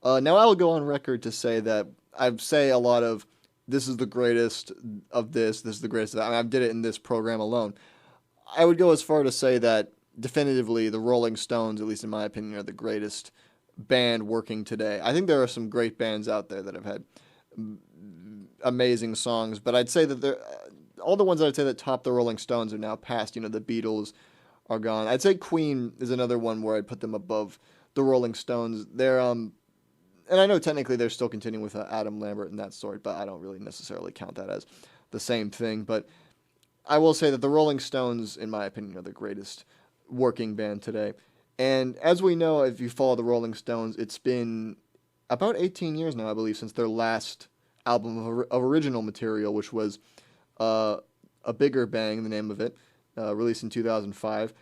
Now I will go on record to say that I say a lot of this is the greatest of this is the greatest of that. I did it in this program alone. I would go as far to say that definitively the Rolling Stones, at least in my opinion, are the greatest band working today. I think there are some great bands out there that have had amazing songs, but I'd say that they're all the ones that I'd say that top the Rolling Stones are now past. The Beatles are gone. I'd say Queen is another one where I'd put them above the Rolling Stones. They're and I know technically they're still continuing with Adam Lambert and that sort, but I don't really necessarily count that as the same thing. But I will say that the Rolling Stones, in my opinion, are the greatest working band today. And as we know, if you follow the Rolling Stones, it's been about 18 years now, I believe, since their last album of original material, which was A Bigger Bang, the name of it, released in 2005.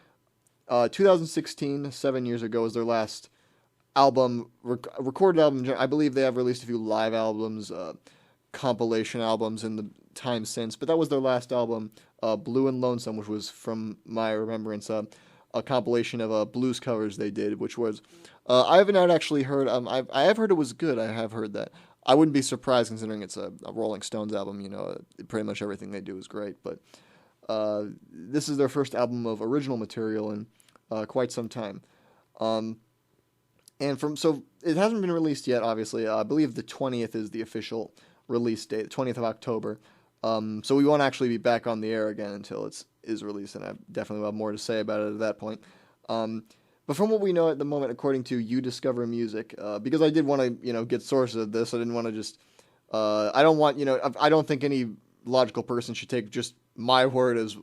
2016, 7 years ago, was their last album, recorded album. I believe they have released a few live albums, compilation albums in the time since, but that was their last album, Blue and Lonesome, which was, from my remembrance, a compilation of blues covers they did, which was, I have not actually heard, I have heard it was good, I have heard that. I wouldn't be surprised considering it's a Rolling Stones album, pretty much everything they do is great, but this is their first album of original material in quite some time. So it hasn't been released yet, obviously. I believe the 20th is the official release date, the 20th of October. So we won't actually be back on the air again until it is released, and I definitely will have more to say about it at that point. But from what we know at the moment, according to You Discover Music, because I did want to, get sources of this, I didn't want to just, I don't think any logical person should take just my word as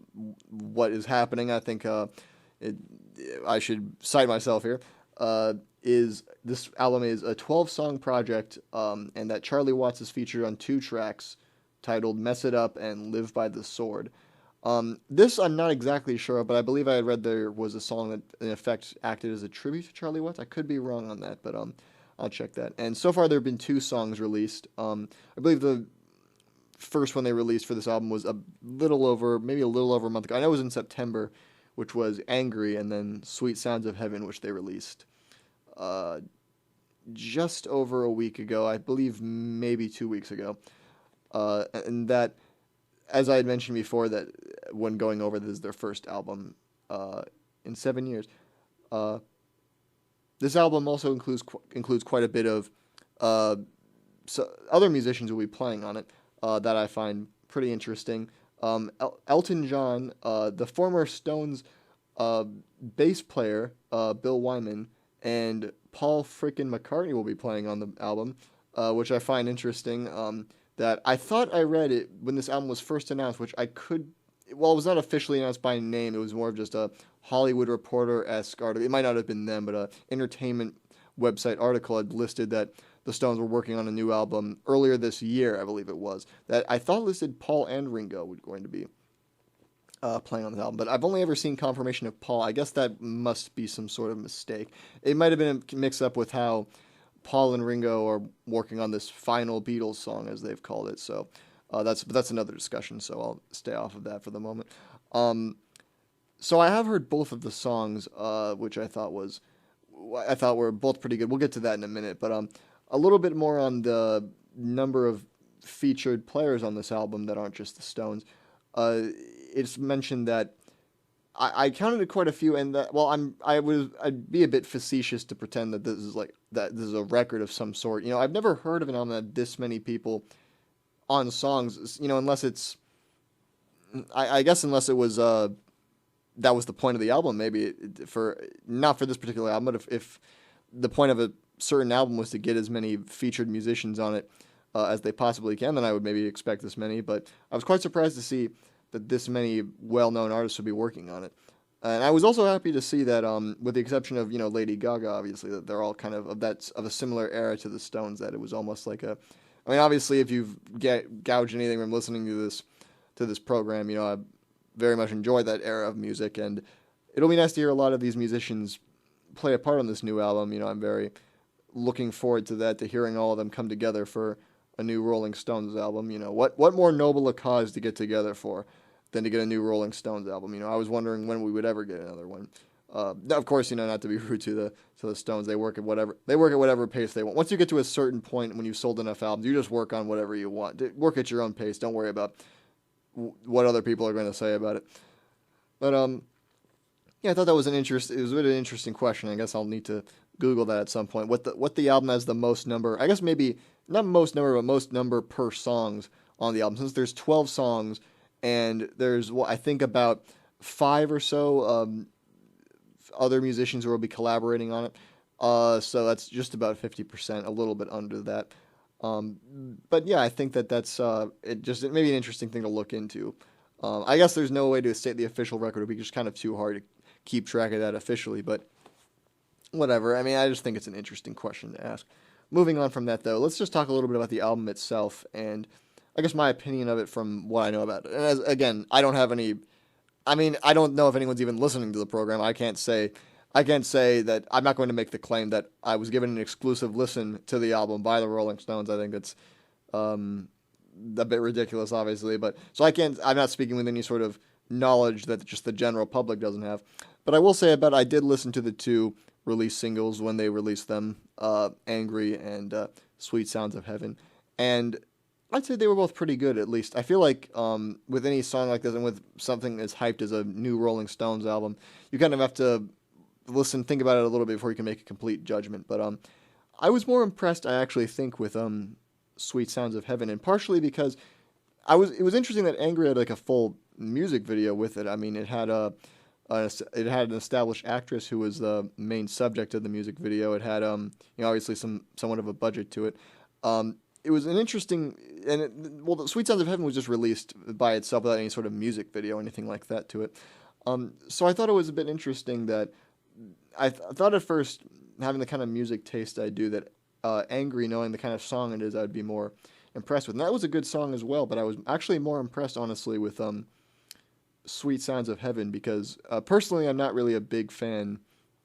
what is happening. I think I should cite myself here. This album is a 12-song project, and that Charlie Watts is featured on 2 tracks titled Mess It Up and Live by the Sword. This I'm not exactly sure of, but I believe I had read there was a song that in effect acted as a tribute to Charlie Watts. I could be wrong on that, but I'll check that. And so far there have been 2 songs released. I believe the first one they released for this album was maybe a little over a month ago. I know it was in September, which was Angry, and then Sweet Sounds of Heaven, which they released just over a week ago, I believe maybe 2 weeks ago. And that, as I had mentioned before, that when going over this is their first album in 7 years. This album also includes quite a bit of other musicians will be playing on it that I find pretty interesting. Elton John, the former Stones bass player, Bill Wyman, and Paul frickin' McCartney will be playing on the album, which I find interesting. That I thought I read it when this album was first announced, which it was not officially announced by name. It was more of just a Hollywood Reporter-esque article. It might not have been them, but an entertainment website article had listed that the Stones were working on a new album earlier this year, I believe it was, that I thought listed Paul and Ringo were going to be playing on this album, but I've only ever seen confirmation of Paul. I guess that must be some sort of mistake. It might have been a mix-up with how Paul and Ringo are working on this final Beatles song, as they've called it. So that's another discussion. So I'll stay off of that for the moment. So I have heard both of the songs, which I thought were both pretty good. We'll get to that in a minute, but a little bit more on the number of featured players on this album that aren't just the Stones. It's mentioned that I counted quite a few, and that I'd be a bit facetious to pretend that this is a record of some sort. I've never heard of an album that had this many people on songs. Unless it's, I guess unless it was that was the point of the album. Maybe not for this particular album, but if the point of a certain album was to get as many featured musicians on it as they possibly can, then I would maybe expect this many. But I was quite surprised to see that this many well-known artists would be working on it. And I was also happy to see that, with the exception of, Lady Gaga, obviously, that they're all kind of a similar era to the Stones, that it was almost like obviously, if you've gouged anything from listening to this program, I very much enjoy that era of music, and it'll be nice to hear a lot of these musicians play a part on this new album. I'm very looking forward to that, to hearing all of them come together for a new Rolling Stones album. What more noble a cause to get together for than to get a new Rolling Stones album? I was wondering when we would ever get another one. Now, of course, not to be rude to the Stones, they work at whatever pace they want. Once you get to a certain point when you've sold enough albums, you just work on whatever you want. Work at your own pace. Don't worry about what other people are going to say about it. But yeah, I thought that was it was a bit of an interesting question. I guess I'll need to Google that at some point. What the album has the most number? I guess maybe not most number, but most number per songs on the album. Since there's 12 songs, and there's I think about 5 or so other musicians who will be collaborating on it. So that's just about 50%, a little bit under that. But yeah, I think that's it may be an interesting thing to look into. I guess there's no way to state the official record. It would be just kind of too hard to keep track of that officially, but whatever. I mean, I just think it's an interesting question to ask. Moving on from that, though, let's just talk a little bit about the album itself, and I guess my opinion of it from what I know about it. And again, I don't know if anyone's even listening to the program. I can't say that. I'm not going to make the claim that I was given an exclusive listen to the album by the Rolling Stones. I think it's a bit ridiculous, obviously, but so I'm not speaking with any sort of knowledge that just the general public doesn't have. But I will say I did listen to the 2 release singles when they released them, Angry and Sweet Sounds of Heaven, and I'd say they were both pretty good, at least. I feel like with any song like this and with something as hyped as a new Rolling Stones album, you kind of have to think about it a little bit before you can make a complete judgment. But I was more impressed, I actually think, with Sweet Sounds of Heaven, and partially because it was interesting that Angry had like a full music video with it. I mean, it had an established actress who was the main subject of the music video. It had obviously somewhat of a budget to it. It was an interesting, the Sweet Sounds of Heaven was just released by itself without any sort of music video or anything like that to it. So I thought it was a bit interesting that I thought at first, having the kind of music taste I do, that Angry, knowing the kind of song it is, I would be more impressed with. And that was a good song as well, but I was actually more impressed, honestly, with Sweet Sounds of Heaven, because personally I'm not really a big fan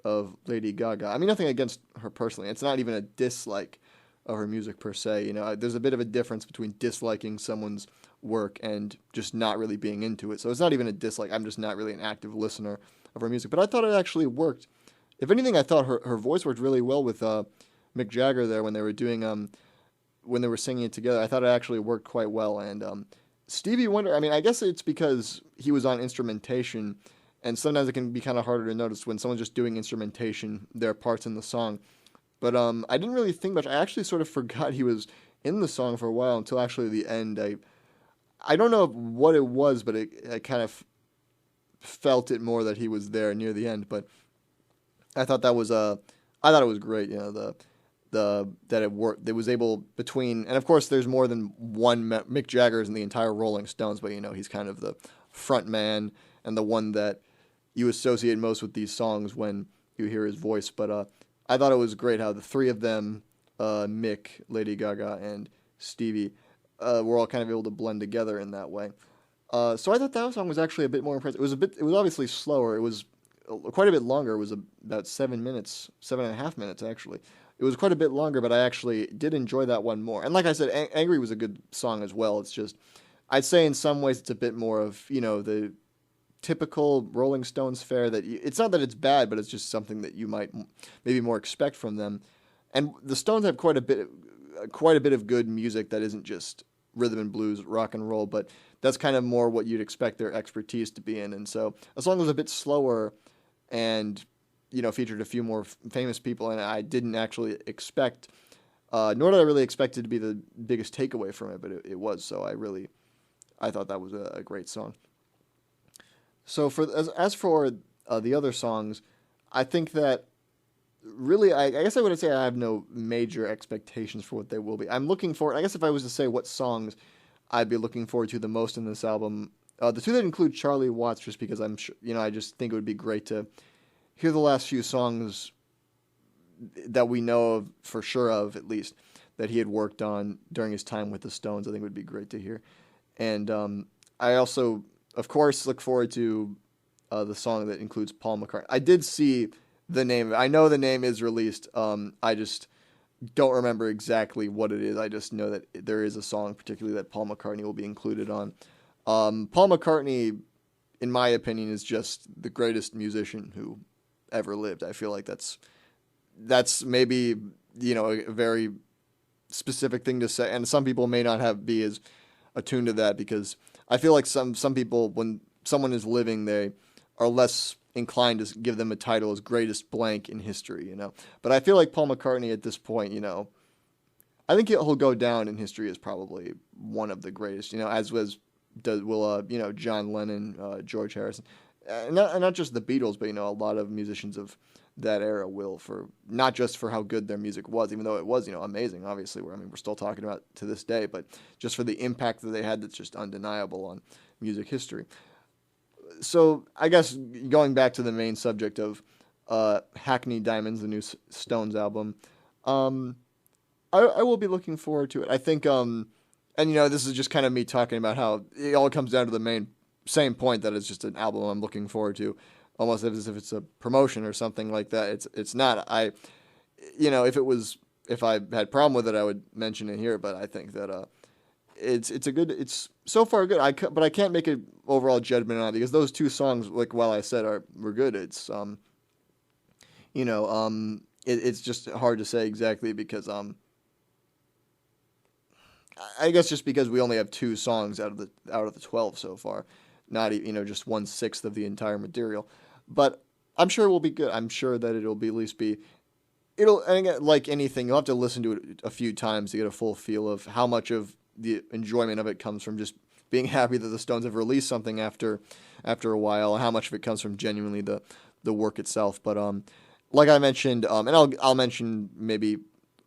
of Lady Gaga. I mean, nothing against her personally. It's not even a dislike of her music per se. There's a bit of a difference between disliking someone's work and just not really being into it. So it's not even a dislike. I'm just not really an active listener of her music. But I thought it actually worked. If anything, I thought her voice worked really well with Mick Jagger there when they were singing it together. I thought it actually worked quite well. And Stevie Wonder, I mean, I guess it's because he was on instrumentation, and sometimes it can be kind of harder to notice when someone's just doing instrumentation, their parts in the song. But I didn't really think much. I actually sort of forgot he was in the song for a while until actually the end. I don't know what it was, but I kind of felt it more that he was there near the end. But I thought it was great. That it worked. It was able between, and of course there's more than one Mick Jagger's in the entire Rolling Stones, but he's kind of the front man and the one that you associate most with these songs when you hear his voice. But I thought it was great how the 3 of them, Mick, Lady Gaga, and Stevie, were all kind of able to blend together in that way. So I thought that song was actually a bit more impressive. It was obviously slower. It was quite a bit longer. It was about 7.5 minutes actually. It was quite a bit longer, but I actually did enjoy that one more. And like I said, Angry was a good song as well. It's just, I'd say in some ways it's a bit more of, the typical Rolling Stones fare that it's not that it's bad, but it's just something that you might maybe more expect from them. And the Stones have quite a bit of good music that isn't just rhythm and blues, rock and roll, but that's kind of more what you'd expect their expertise to be in. And so a song was a bit slower and featured a few more famous people, and I didn't actually expect, nor did I really expect it to be the biggest takeaway from it, but it was. So I thought that was a great song. So as for the other songs, I think that really, I guess I would say I have no major expectations for what they will be. I'm looking forward. I guess if I was to say what songs I'd be looking forward to the most in this album, the 2 that include Charlie Watts, just because I'm sure, I just think it would be great to hear the last few songs that we know of, for sure of at least, that he had worked on during his time with the Stones. I think it would be great to hear. And I also, of course, look forward to the song that includes Paul McCartney. I did see the name. I know the name is released. I just don't remember exactly what it is. I just know that there is a song particularly that Paul McCartney will be included on. Paul McCartney, in my opinion, is just the greatest musician who ever lived. I feel like that's maybe, a very specific thing to say, and some people may not be as attuned to that, because I feel like some people, when someone is living, they are less inclined to give them a title as greatest blank in history. But I feel like Paul McCartney at this point, I think he'll go down in history as probably one of the greatest, as will John Lennon, George Harrison, not just the Beatles, but a lot of musicians of that era will, for not just for how good their music was, even though it was amazing. Obviously, we're still talking about it to this day, but just for the impact that they had, that's just undeniable on music history. So I guess going back to the main subject of Hackney Diamonds, the new Stones album, I will be looking forward to it. I think, and this is just kind of me talking about how it all comes down to the same point, that it's just an album I'm looking forward to, almost as if it's a promotion or something like that. It's not. If I had problem with it, I would mention it here. But I think that it's so far good. But I can't make an overall judgment on it, because those two songs, like while I said, were good. It's it's just hard to say exactly, because I guess just because we only have two songs out of the 12 so far, not just 1/6 of the entire material. But I'm sure it will be good. I'm sure that it'll be, at least be, and again, like anything, you'll have to listen to it a few times to get a full feel of how much of the enjoyment of it comes from just being happy that the Stones have released something after a while, how much of it comes from genuinely the work itself. But like I mentioned, and I'll mention maybe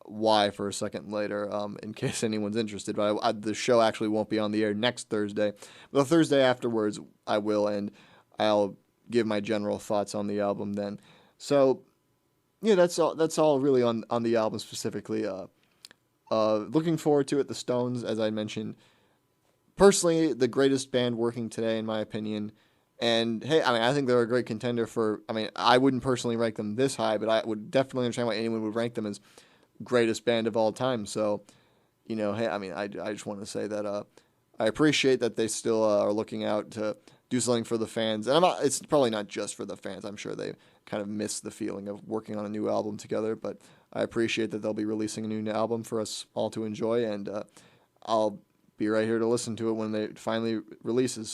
why for a second later, in case anyone's interested. But the show actually won't be on the air next Thursday. But the Thursday afterwards, I will, and I'll give my general thoughts on the album then. So, yeah, that's all really on the album specifically. Looking forward to it. The Stones, as I mentioned, personally, the greatest band working today, in my opinion. And hey, I think they're a great contender for. I wouldn't personally rank them this high, but I would definitely understand why anyone would rank them as greatest band of all time. So, hey, I just want to say that I appreciate that they still are looking out to do something for the fans. And it's probably not just for the fans. I'm sure they kind of miss the feeling of working on a new album together. But I appreciate that they'll be releasing a new album for us all to enjoy. And I'll be right here to listen to it when it finally releases.